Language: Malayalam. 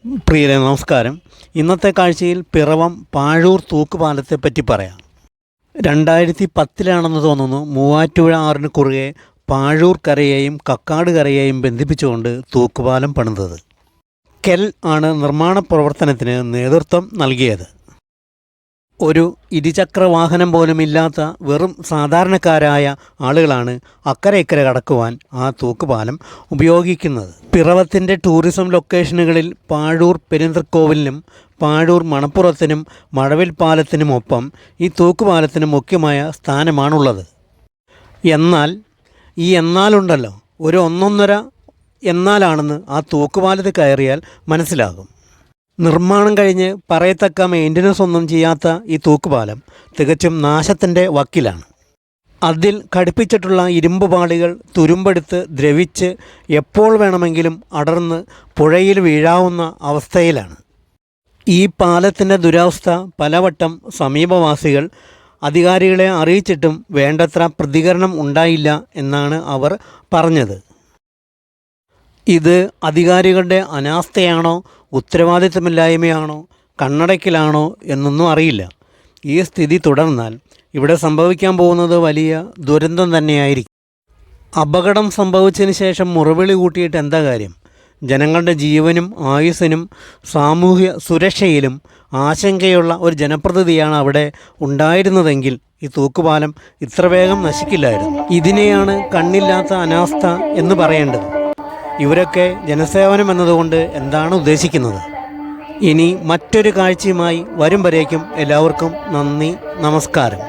പ്രിയരെ നമസ്കാരം. ഇന്നത്തെ കാഴ്ചയിൽ പിറവം പാഴൂർ തൂക്കുപാലത്തെപ്പറ്റി പറയാം. 2010 തോന്നുന്നു മൂവാറ്റുപുഴ ആറിന് കുറുകെ പാഴൂർ കരയെയും കക്കാട് കരയെയും ബന്ധിപ്പിച്ചുകൊണ്ട് തൂക്കുപാലം പണിതത്. കെൽ ആണ് നിർമ്മാണ പ്രവർത്തനത്തിന് നേതൃത്വം നൽകിയത്. ഒരു ഇരുചക്ര വാഹനം പോലും ഇല്ലാത്ത വെറും സാധാരണക്കാരായ ആളുകളാണ് അക്കരെ ഇക്കരെ കടക്കുവാൻ ആ തൂക്കുപാലം ഉപയോഗിക്കുന്നത്. പിറവത്തിൻ്റെ ടൂറിസം ലൊക്കേഷനുകളിൽ പാഴൂർ പെരുന്തൃക്കോവിലിനും പാഴൂർ മണപ്പുറത്തിനും മഴവിൽ പാലത്തിനുമൊപ്പം ഈ തൂക്കുപാലത്തിന് മുഖ്യമായ സ്ഥാനമാണുള്ളത്. എന്നാൽ ഈ എന്നാലുണ്ടല്ലോ, ഒരു ഒന്നൊന്നര എന്നാലാണെന്ന് ആ തൂക്കുപാലത്തിൽ കയറിയാൽ മനസ്സിലാകും. നിർമ്മാണം കഴിഞ്ഞ് പറയത്തക്ക മെയിൻ്റനൻസ് ഒന്നും ചെയ്യാത്ത ഈ തൂക്കുപാലം തികച്ചും നാശത്തിൻ്റെ വക്കിലാണ്. അതിൽ ഘടിപ്പിച്ചിട്ടുള്ള ഇരുമ്പ് പാളികൾ തുരുമ്പെടുത്ത് ദ്രവിച്ച് എപ്പോൾ വേണമെങ്കിലും അടർന്ന് പുഴയിൽ വീഴാവുന്ന അവസ്ഥയിലാണ്. ഈ പാലത്തിൻ്റെ ദുരവസ്ഥ പലവട്ടം സമീപവാസികൾ അധികാരികളെ അറിയിച്ചിട്ടും വേണ്ടത്ര പ്രതികരണം ഉണ്ടായില്ല എന്നാണ് അവർ പറഞ്ഞത്. ഇത് അധികാരികളുടെ അനാസ്ഥയാണോ, ഉത്തരവാദിത്തമില്ലായ്മയാണോ, കണ്ണടയ്ക്കലാണോ എന്നൊന്നും അറിയില്ല. ഈ സ്ഥിതി തുടർന്നാൽ ഇവിടെ സംഭവിക്കാൻ പോകുന്നത് വലിയ ദുരന്തം തന്നെയായിരിക്കും. അപകടം സംഭവിച്ചതിന് ശേഷം മുറവിളി കൂട്ടിയിട്ട് എന്താ കാര്യം? ജനങ്ങളുടെ ജീവനും ആയുസ്സിനും സാമൂഹ്യ സുരക്ഷയിലും ആശങ്കയുള്ള ഒരു ജനപ്രതിനിധിയാണ് അവിടെ ഉണ്ടായിരുന്നതെങ്കിൽ ഈ തൂക്കുപാലം ഇത്ര വേഗം നശിക്കില്ലായിരുന്നു. ഇതിനെയാണ് കണ്ണില്ലാത്ത അനാസ്ഥ എന്ന് പറയേണ്ടത്. ഇവരൊക്കെ ജനസേവനം എന്നതുകൊണ്ട് എന്താണ് ഉദ്ദേശിക്കുന്നത്? ഇനി മറ്റൊരു കാഴ്ചയുമായി വരും വരേക്കും എല്ലാവർക്കും നന്ദി, നമസ്കാരം.